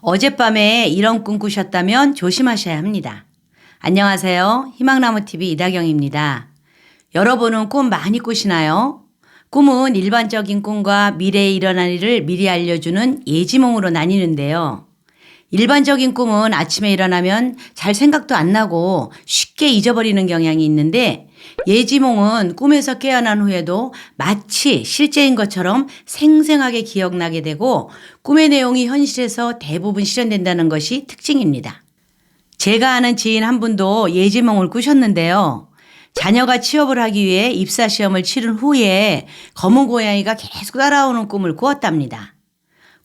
어젯밤에 이런 꿈 꾸셨다면 조심하셔야 합니다. 안녕하세요. 희망나무TV 이다경입니다. 여러분은 꿈 많이 꾸시나요? 꿈은 일반적인 꿈과 미래에 일어날 일을 미리 알려주는 예지몽으로 나뉘는데요. 일반적인 꿈은 아침에 일어나면 잘 생각도 안 나고 쉽게 잊어버리는 경향이 있는데, 예지몽은 꿈에서 깨어난 후에도 마치 실제인 것처럼 생생하게 기억나게 되고 꿈의 내용이 현실에서 대부분 실현된다는 것이 특징입니다. 제가 아는 지인 한 분도 예지몽을 꾸셨는데요. 자녀가 취업을 하기 위해 입사시험을 치른 후에 검은 고양이가 계속 따라오는 꿈을 꾸었답니다.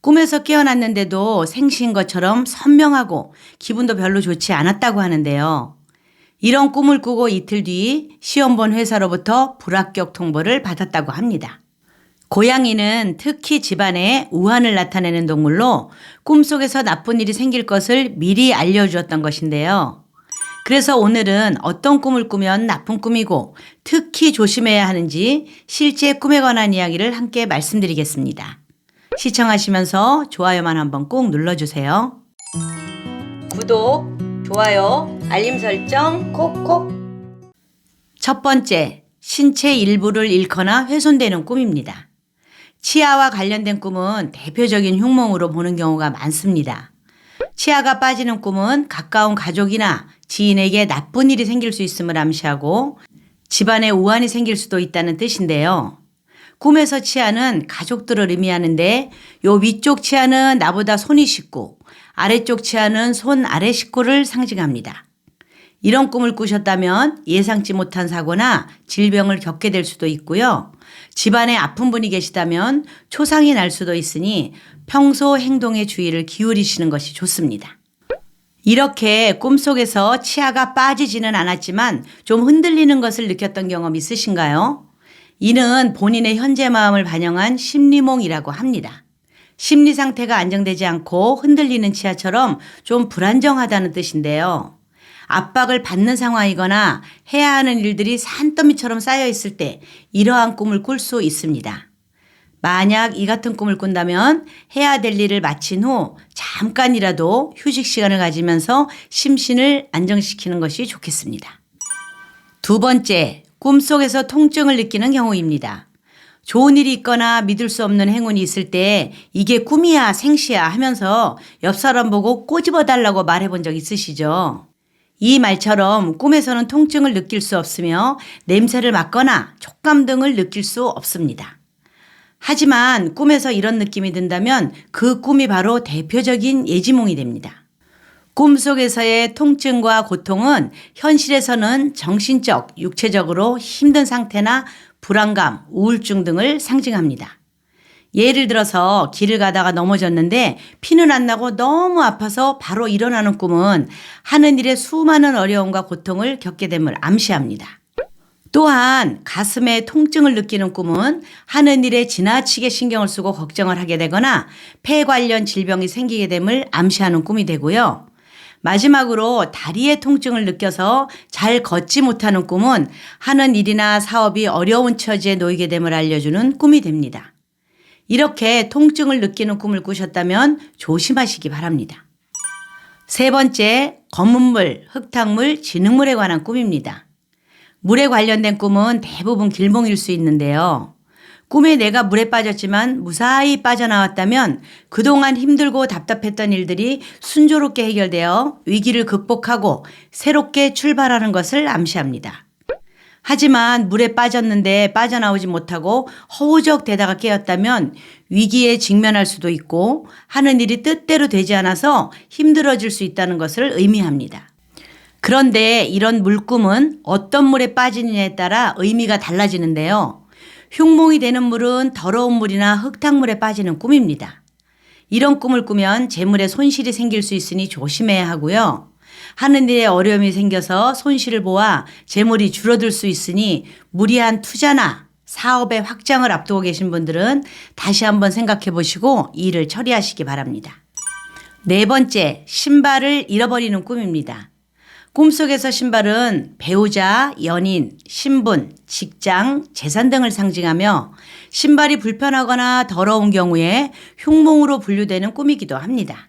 꿈에서 깨어났는데도 생시인 것처럼 선명하고 기분도 별로 좋지 않았다고 하는데요. 이런 꿈을 꾸고 이틀 뒤 시험 본 회사로부터 불합격 통보를 받았다고 합니다. 고양이는 특히 집안에 우환을 나타내는 동물로 꿈속에서 나쁜 일이 생길 것을 미리 알려주었던 것인데요. 그래서 오늘은 어떤 꿈을 꾸면 나쁜 꿈이고 특히 조심해야 하는지 실제 꿈에 관한 이야기를 함께 말씀드리겠습니다. 시청하시면서 좋아요만 한번 꼭 눌러주세요. 구독, 좋아요, 알림 설정 콕콕. 첫 번째, 신체 일부를 잃거나 훼손되는 꿈입니다. 치아와 관련된 꿈은 대표적인 흉몽으로 보는 경우가 많습니다. 치아가 빠지는 꿈은 가까운 가족이나 지인에게 나쁜 일이 생길 수 있음을 암시하고 집안에 우환이 생길 수도 있다는 뜻인데요. 꿈에서 치아는 가족들을 의미하는데 요 위쪽 치아는 나보다 손이 식구, 아래쪽 치아는 손 아래 식구를 상징합니다. 이런 꿈을 꾸셨다면 예상치 못한 사고나 질병을 겪게 될 수도 있고요. 집안에 아픈 분이 계시다면 초상이 날 수도 있으니 평소 행동에 주의를 기울이시는 것이 좋습니다. 이렇게 꿈속에서 치아가 빠지지는 않았지만 좀 흔들리는 것을 느꼈던 경험 있으신가요? 이는 본인의 현재 마음을 반영한 심리몽이라고 합니다. 심리 상태가 안정되지 않고 흔들리는 치아처럼 좀 불안정하다는 뜻인데요. 압박을 받는 상황이거나 해야 하는 일들이 산더미처럼 쌓여 있을 때 이러한 꿈을 꿀 수 있습니다. 만약 이 같은 꿈을 꾼다면 해야 될 일을 마친 후 잠깐이라도 휴식 시간을 가지면서 심신을 안정시키는 것이 좋겠습니다. 두 번째, 꿈속에서 통증을 느끼는 경우입니다. 좋은 일이 있거나 믿을 수 없는 행운이 있을 때 이게 꿈이야 생시야 하면서 옆 사람 보고 꼬집어 달라고 말해본 적 있으시죠? 이 말처럼 꿈에서는 통증을 느낄 수 없으며 냄새를 맡거나 촉감 등을 느낄 수 없습니다. 하지만 꿈에서 이런 느낌이 든다면 그 꿈이 바로 대표적인 예지몽이 됩니다. 꿈속에서의 통증과 고통은 현실에서는 정신적, 육체적으로 힘든 상태나 불안감, 우울증 등을 상징합니다. 예를 들어서 길을 가다가 넘어졌는데 피는 안 나고 너무 아파서 바로 일어나는 꿈은 하는 일에 수많은 어려움과 고통을 겪게 됨을 암시합니다. 또한 가슴에 통증을 느끼는 꿈은 하는 일에 지나치게 신경을 쓰고 걱정을 하게 되거나 폐 관련 질병이 생기게 됨을 암시하는 꿈이 되고요. 마지막으로 다리에 통증을 느껴서 잘 걷지 못하는 꿈은 하는 일이나 사업이 어려운 처지에 놓이게 됨을 알려주는 꿈이 됩니다. 이렇게 통증을 느끼는 꿈을 꾸셨다면 조심하시기 바랍니다. 세 번째, 검은물, 흙탕물, 진흙물에 관한 꿈입니다. 물에 관련된 꿈은 대부분 길몽일 수 있는데요. 꿈에 내가 물에 빠졌지만 무사히 빠져나왔다면 그동안 힘들고 답답했던 일들이 순조롭게 해결되어 위기를 극복하고 새롭게 출발하는 것을 암시합니다. 하지만 물에 빠졌는데 빠져나오지 못하고 허우적대다가 깨었다면 위기에 직면할 수도 있고 하는 일이 뜻대로 되지 않아서 힘들어질 수 있다는 것을 의미합니다. 그런데 이런 물꿈은 어떤 물에 빠지느냐에 따라 의미가 달라지는데요. 흉몽이 되는 물은 더러운 물이나 흙탕물에 빠지는 꿈입니다. 이런 꿈을 꾸면 재물에 손실이 생길 수 있으니 조심해야 하고요. 하는 일에 어려움이 생겨서 손실을 보아 재물이 줄어들 수 있으니 무리한 투자나 사업의 확장을 앞두고 계신 분들은 다시 한번 생각해 보시고 이 일을 처리하시기 바랍니다. 네 번째, 신발을 잃어버리는 꿈입니다. 꿈속에서 신발은 배우자, 연인, 신분, 직장, 재산 등을 상징하며 신발이 불편하거나 더러운 경우에 흉몽으로 분류되는 꿈이기도 합니다.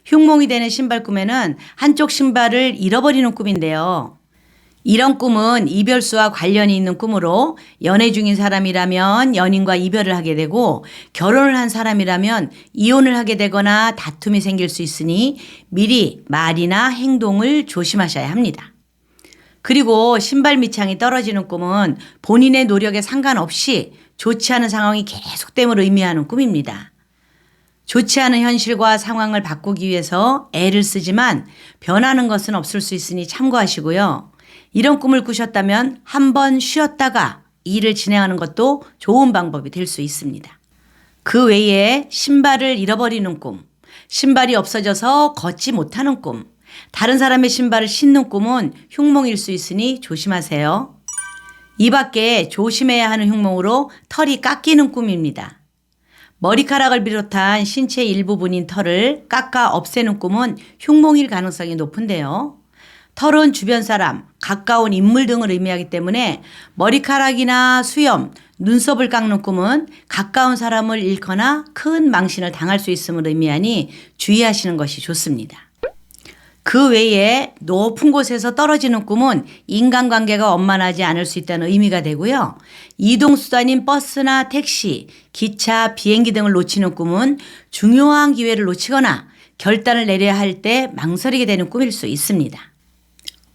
흉몽이 되는 신발 꿈에는 한쪽 신발을 잃어버리는 꿈인데요. 이런 꿈은 이별수와 관련이 있는 꿈으로 연애 중인 사람이라면 연인과 이별을 하게 되고 결혼을 한 사람이라면 이혼을 하게 되거나 다툼이 생길 수 있으니 미리 말이나 행동을 조심하셔야 합니다. 그리고 신발 밑창이 떨어지는 꿈은 본인의 노력에 상관없이 좋지 않은 상황이 계속됨을 의미하는 꿈입니다. 좋지 않은 현실과 상황을 바꾸기 위해서 애를 쓰지만 변하는 것은 없을 수 있으니 참고하시고요. 이런 꿈을 꾸셨다면 한번 쉬었다가 일을 진행하는 것도 좋은 방법이 될 수 있습니다. 그 외에 신발을 잃어버리는 꿈, 신발이 없어져서 걷지 못하는 꿈, 다른 사람의 신발을 신는 꿈은 흉몽일 수 있으니 조심하세요. 이 밖에 조심해야 하는 흉몽으로 털이 깎이는 꿈입니다. 머리카락을 비롯한 신체 일부분인 털을 깎아 없애는 꿈은 흉몽일 가능성이 높은데요. 털은 주변 사람, 가까운 인물 등을 의미하기 때문에 머리카락이나 수염, 눈썹을 깎는 꿈은 가까운 사람을 잃거나 큰 망신을 당할 수 있음을 의미하니 주의하시는 것이 좋습니다. 그 외에 높은 곳에서 떨어지는 꿈은 인간관계가 원만하지 않을 수 있다는 의미가 되고요. 이동수단인 버스나 택시, 기차, 비행기 등을 놓치는 꿈은 중요한 기회를 놓치거나 결단을 내려야 할 때 망설이게 되는 꿈일 수 있습니다.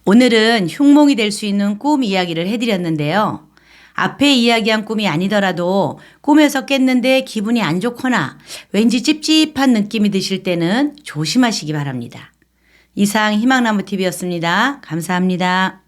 오늘은 흉몽이 될 수 있는 꿈 이야기를 해드렸는데요. 앞에 이야기한 꿈이 아니더라도 꿈에서 깼는데 기분이 안 좋거나 왠지 찝찝한 느낌이 드실 때는 조심하시기 바랍니다. 이상 희망나무TV였습니다. 감사합니다.